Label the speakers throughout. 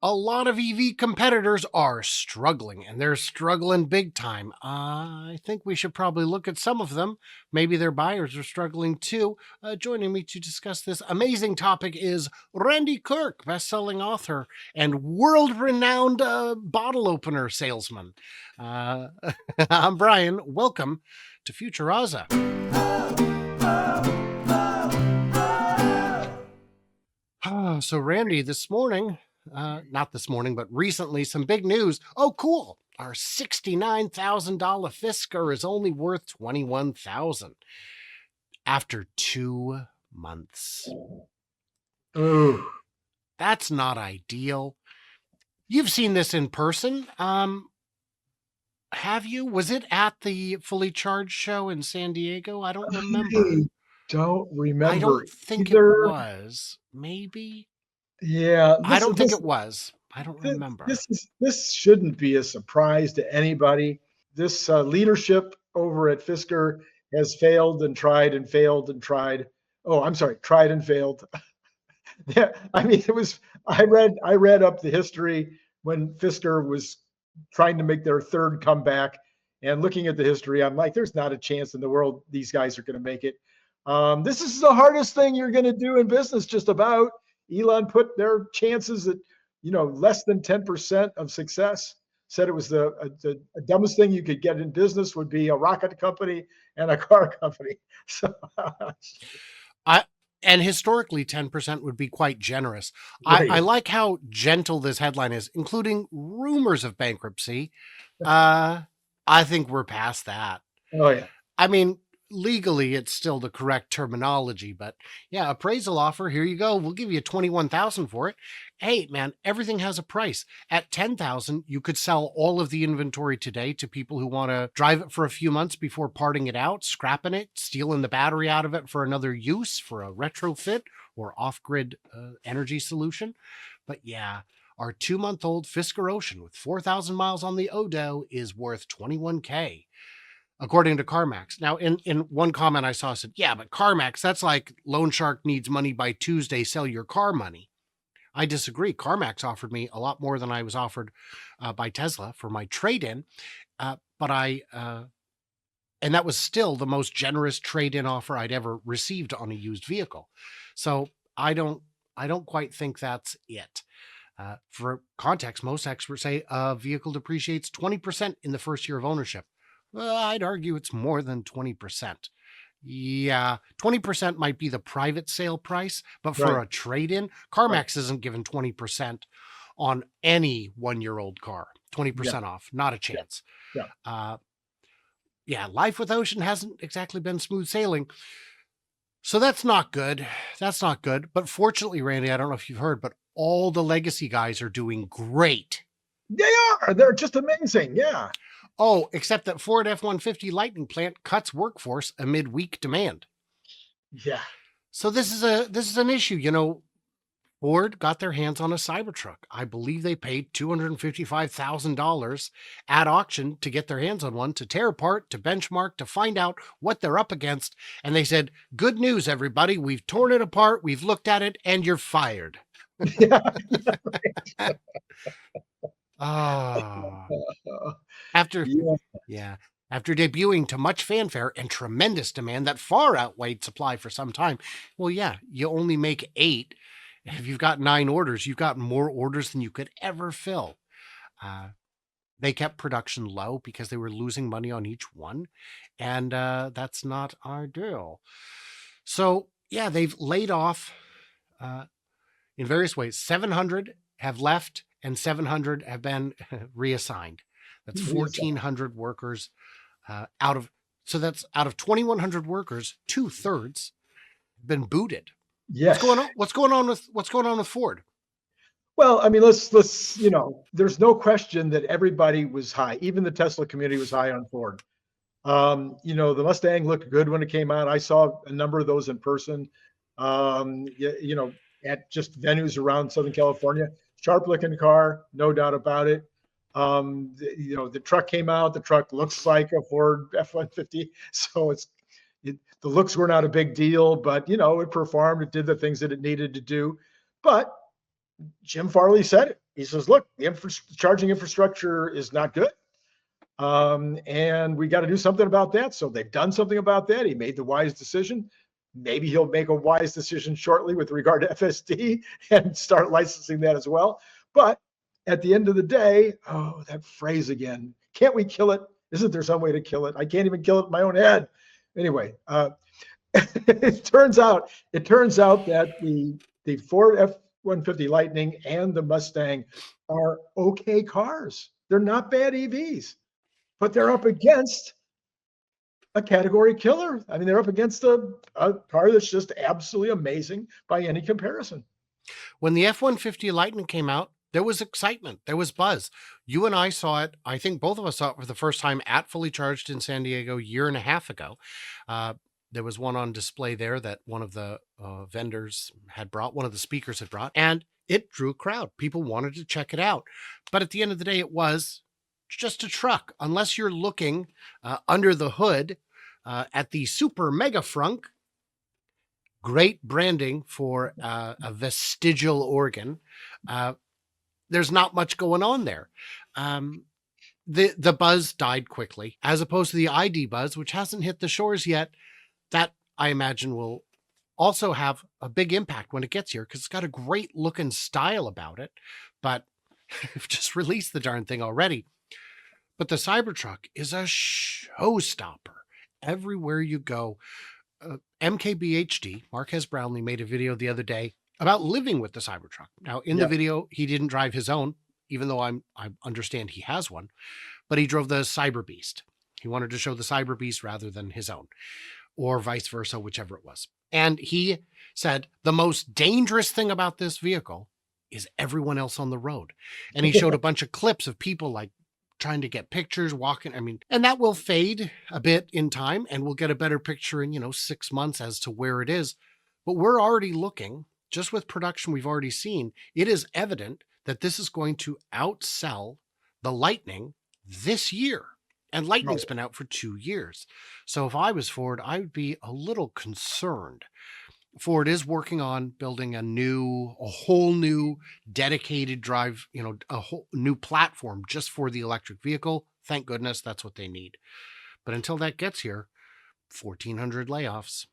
Speaker 1: A lot of EV competitors are struggling, and they're struggling big time. I think we should probably look at some of them. Maybe their buyers are struggling too. Joining me to discuss this amazing topic is Randy Kirk, best-selling author and world-renowned bottle opener salesman. Uh, I'm Brian. Welcome to Futuraza. So, Randy, this morning, not this morning, but recently, some big news. Oh, cool. Our $69,000 Fisker is only worth $21,000 after 2 months.
Speaker 2: Ooh,
Speaker 1: That's not ideal. You've seen this in person. Have you? Was it at the Fully Charged show in San Diego? I don't remember.
Speaker 2: I don't
Speaker 1: I
Speaker 2: remember
Speaker 1: don't think it
Speaker 2: either.
Speaker 1: was. Maybe.
Speaker 2: Yeah,
Speaker 1: I don't think it was. I don't remember.
Speaker 2: this shouldn't be a surprise to anybody. This leadership over at Fisker has failed and tried and failed and tried. Oh, I'm sorry, tried and failed. Yeah, I mean, it was. I read up the history when Fisker was trying to make their third comeback, and looking at the history, I'm like, there's not a chance in the world these guys are going to make it. This is the hardest thing you're going to do in business, just about. Elon put their chances at less than 10% of success. Said it was the dumbest thing you could get in business would be a rocket company and a car company. So
Speaker 1: I and historically 10% would be quite generous. I
Speaker 2: right.
Speaker 1: like how gentle this headline is, including rumors of bankruptcy. Uh I think we're past that.
Speaker 2: Oh yeah.
Speaker 1: I mean, legally it's still the correct terminology, but yeah, appraisal offer, here you go. We'll give you 21,000 for it. Hey, man, everything has a price. At 10,000, you could sell all of the inventory today to people who want to drive it for a few months before parting it out, scrapping it, stealing the battery out of it for another use, for a retrofit or off-grid energy solution. But yeah, our 2-month-old Fisker Ocean with 4,000 miles on the Odo is worth 21K according to CarMax. Now, in one comment I saw said, yeah, but CarMax, that's like Loan Shark needs money by Tuesday, sell your car money. I disagree. CarMax offered me a lot more than I was offered by Tesla for my trade-in, and that was still the most generous trade-in offer I'd ever received on a used vehicle. So I don't quite think that's it. For context, most experts say a vehicle depreciates 20% in the first year of ownership. Well, I'd argue it's more than 20%. Yeah, 20% might be the private sale price, but for
Speaker 2: Right.
Speaker 1: a trade-in,
Speaker 2: Right.
Speaker 1: CarMax isn't given 20% on any 1-year-old car.
Speaker 2: Yeah.
Speaker 1: 20% off, not a
Speaker 2: Yeah.
Speaker 1: chance.
Speaker 2: Yeah.
Speaker 1: Uh, yeah, life with Ocean hasn't exactly been smooth sailing. So that's not good. That's not good. But fortunately, Randy, I don't know if you've heard, but all the legacy guys are doing great.
Speaker 2: They are. They're just amazing. Yeah.
Speaker 1: Oh, except that Ford F-150 Lightning plant cuts workforce amid weak demand.
Speaker 2: Yeah.
Speaker 1: So this is an issue. Ford got their hands on a Cybertruck. I believe they paid $255,000 at auction to get their hands on one, to tear apart, to benchmark, to find out what they're up against. And they said, good news, everybody. We've torn it apart. We've looked at it, and you're fired.
Speaker 2: Yeah.
Speaker 1: Ah, after,
Speaker 2: Yeah.
Speaker 1: yeah, after debuting to much fanfare and tremendous demand that far outweighed supply for some time. Well, yeah, you only make 8. If you've got 9 orders, you've got more orders than you could ever fill. They kept production low because they were losing money on each one, and that's not ideal. So yeah, they've laid off uh, in various ways. 700 have left, and 700 have been reassigned. That's
Speaker 2: Reason.
Speaker 1: 1,400 workers out of. So that's out of 2,100 workers, 2/3 have been booted. What's
Speaker 2: Yes.
Speaker 1: going on? What's going on with Ford?
Speaker 2: Well, I mean, let's there's no question that everybody was high. Even the Tesla community was high on Ford. The Mustang looked good when it came out. I saw a number of those in person. At just venues around Southern California. Sharp looking car, no doubt about it. The truck came out. The truck looks like a Ford F-150, so the looks were not a big deal, but it performed. It did the things that it needed to do. But Jim Farley said it. He says, look, the charging infrastructure is not good. And we got to do something about that. So they've done something about that. He made the wise decision. Maybe he'll make a wise decision shortly with regard to FSD and start licensing that as well. But at the end of the day, oh, that phrase again, can't we kill it? Isn't there some way to kill it? I can't even kill it in my own head. Anyway, it turns out that the Ford F-150 Lightning and the Mustang are okay cars. They're not bad EVs, but they're up against a category killer. I mean, they're up against a car that's just absolutely amazing by any comparison.
Speaker 1: When the F-150 Lightning came out, there was excitement. There was buzz. You and I saw it. I think both of us saw it for the first time at Fully Charged in San Diego a year and a half ago. There was one on display there that one of the vendors had brought, one of the speakers had brought, and it drew a crowd. People wanted to check it out. But at the end of the day, it was just a truck. Unless you're looking under the hood at the Super Mega Frunk, great branding for a vestigial organ. There's not much going on there. The buzz died quickly, as opposed to the ID buzz, which hasn't hit the shores yet. That, I imagine, will also have a big impact when it gets here, because it's got a great looking style about it. But we've just released the darn thing already. But the Cybertruck is a showstopper everywhere you go. MKBHD, Marquez Brownlee, made a video the other day about living with the Cybertruck. Now, in the video, he didn't drive his own, even though I understand he has one, but he drove the Cyber Beast. He wanted to show the Cyber Beast rather than his own, or vice versa, whichever it was. And he said the most dangerous thing about this vehicle is everyone else on the road. And he showed a bunch of clips of people like trying to get pictures, walking. I mean, and that will fade a bit in time, and we'll get a better picture in, 6 months as to where it is. But we're already looking, just with production we've already seen, it is evident that this is going to outsell the Lightning this year. And Lightning's been out for 2 years. So if I was Ford, I would be a little concerned. Ford is working on building a whole new dedicated drive, a whole new platform just for the electric vehicle. Thank goodness, that's what they need. But until that gets here, 1,400 layoffs.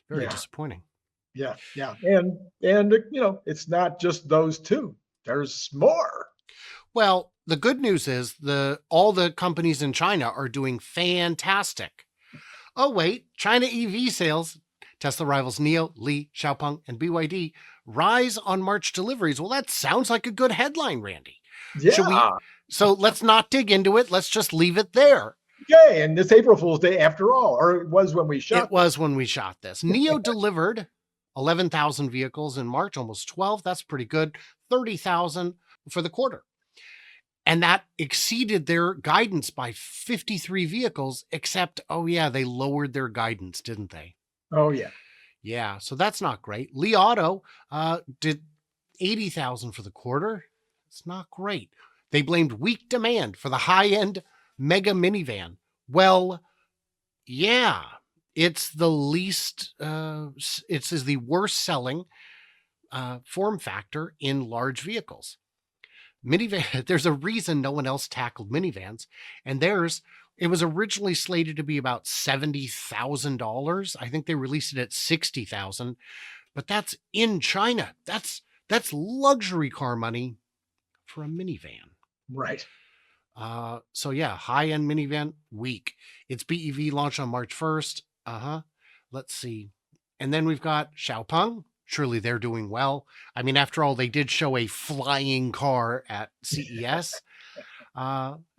Speaker 1: Very disappointing.
Speaker 2: Yeah. And it's not just those two. There's more.
Speaker 1: Well, the good news is all the companies in China are doing fantastic. Oh, wait, China EV sales, Tesla rivals NIO, Li, Xiaopeng, and BYD rise on March deliveries. Well, that sounds like a good headline, Randy.
Speaker 2: Yeah.
Speaker 1: So let's not dig into it. Let's just leave it there.
Speaker 2: Okay, and it's April Fool's Day after all, or it was when we shot.
Speaker 1: It was when we shot this. NIO delivered 11,000 vehicles in March, almost 12. That's pretty good. 30,000 for the quarter. And that exceeded their guidance by 53 vehicles, except, they lowered their guidance, didn't they?
Speaker 2: Oh, yeah.
Speaker 1: Yeah, so that's not great. Li Auto did 80,000 for the quarter. It's not great. They blamed weak demand for the high-end mega minivan. Well, yeah, it's the least, it's the worst selling form factor in large vehicles. Minivan, there's a reason no one else tackled minivans, and it was originally slated to be about $70,000. I think they released it at $60,000, but that's in China. That's luxury car money for a minivan.
Speaker 2: Right.
Speaker 1: So yeah, high-end minivan, weak. Its BEV launched on March 1st. Let's see. And then we've got Xiaopeng. Surely they're doing well. I mean, after all, they did show a flying car at CES.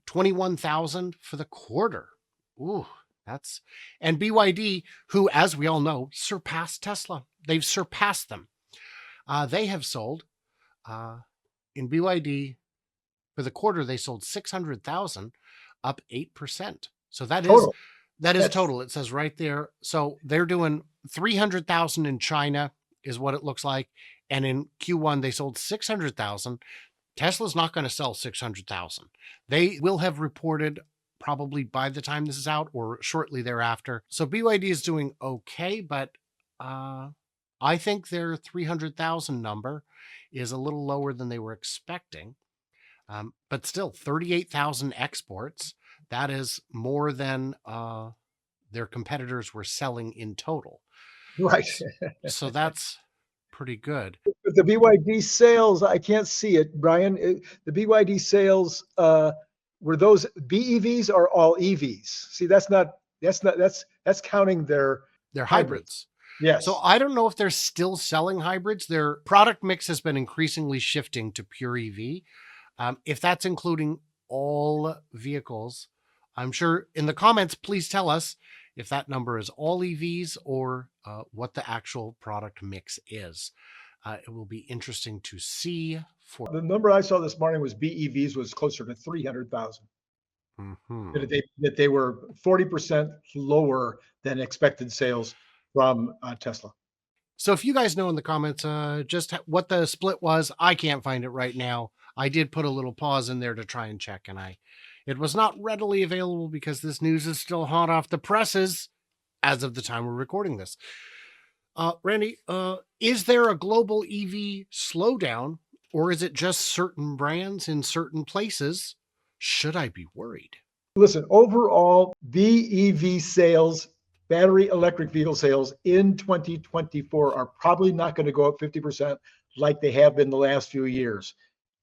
Speaker 1: 21,000 for the quarter. Ooh, and BYD, who, as we all know, surpassed Tesla. They've surpassed them. They have sold, in BYD, for the quarter, they sold 600,000, up 8%. So that is total. It says right there. So they're doing 300,000 in China is what it looks like. And in Q1, they sold 600,000. Tesla's not going to sell 600,000. They will have reported probably by the time this is out or shortly thereafter. So BYD is doing okay, but I think their 300,000 number is a little lower than they were expecting. But still, 38,000 exports. That is more than their competitors were selling in total.
Speaker 2: Right.
Speaker 1: So that's pretty good.
Speaker 2: But the BYD sales, I can't see it, Brian. The BYD sales were those BEVs or all EVs? See, that's counting their
Speaker 1: They're
Speaker 2: hybrids.
Speaker 1: hybrids. So
Speaker 2: Yes.
Speaker 1: I don't know if they're still selling hybrids. Their product mix has been increasingly shifting to pure EV. If that's including all vehicles, I'm sure in the comments, please tell us if that number is all EVs or what the actual product mix is. It will be interesting to see. For
Speaker 2: The number I saw this morning was BEVs was closer to 300,000. That they were 40% lower than expected sales from Tesla.
Speaker 1: So if you guys know in the comments just what the split was, I can't find it right now. I did put a little pause in there to try and check, and it was not readily available because this news is still hot off the presses as of the time we're recording this. Randy, is there a global EV slowdown, or is it just certain brands in certain places? Should I be worried?
Speaker 2: Listen, overall, BEV sales, battery electric vehicle sales in 2024 are probably not going to go up 50% like they have been the last few years.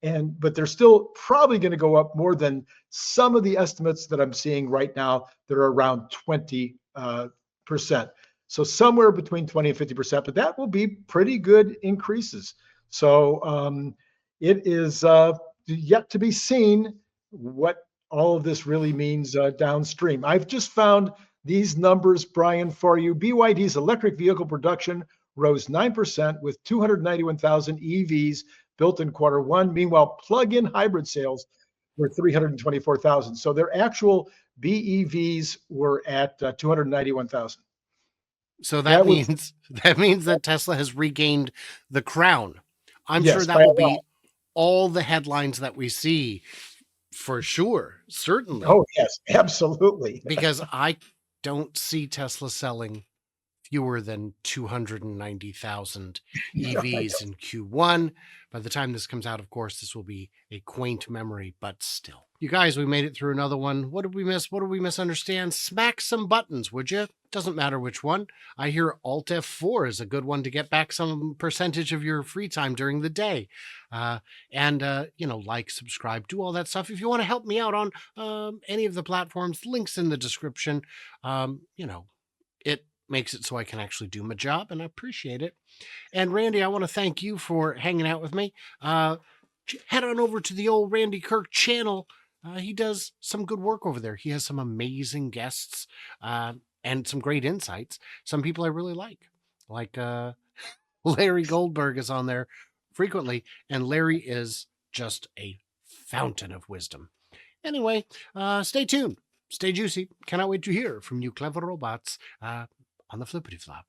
Speaker 2: But they're still probably going to go up more than some of the estimates that I'm seeing right now that are around 20%. So somewhere between 20 and 50%, but that will be pretty good increases. So it is yet to be seen what all of this really means downstream. I've just found these numbers, Brian, for you. BYD's electric vehicle production rose 9% with 291,000 EVs built in quarter one. Meanwhile, plug-in hybrid sales were 324,000. So their actual BEVs were at 291,000.
Speaker 1: So
Speaker 2: That was,
Speaker 1: that means that Tesla has regained the crown. I'm sure
Speaker 2: yes, by
Speaker 1: that
Speaker 2: a
Speaker 1: will
Speaker 2: lot.
Speaker 1: be all the headlines that we see for sure, certainly,
Speaker 2: Oh, yes, absolutely.
Speaker 1: because I don't see Tesla selling fewer than 290,000 EVs in Q1. By the time this comes out, of course, this will be a quaint memory, but still. You guys, we made it through another one. What did we miss? What did we misunderstand? Smack some buttons, would you? Doesn't matter which one. I hear Alt F4 is a good one to get back some percentage of your free time during the day. Like, subscribe, do all that stuff. If you want to help me out on any of the platforms, links in the description. It makes it so I can actually do my job, and I appreciate it. And Randy, I want to thank you for hanging out with me. Head on over to the old Randy Kirk channel. He does some good work over there. He has some amazing guests and some great insights. Some people I really like Larry Goldberg is on there frequently, and Larry is just a fountain of wisdom. Anyway, stay tuned. Stay juicy. Cannot wait to hear from you clever robots on the flippity flop.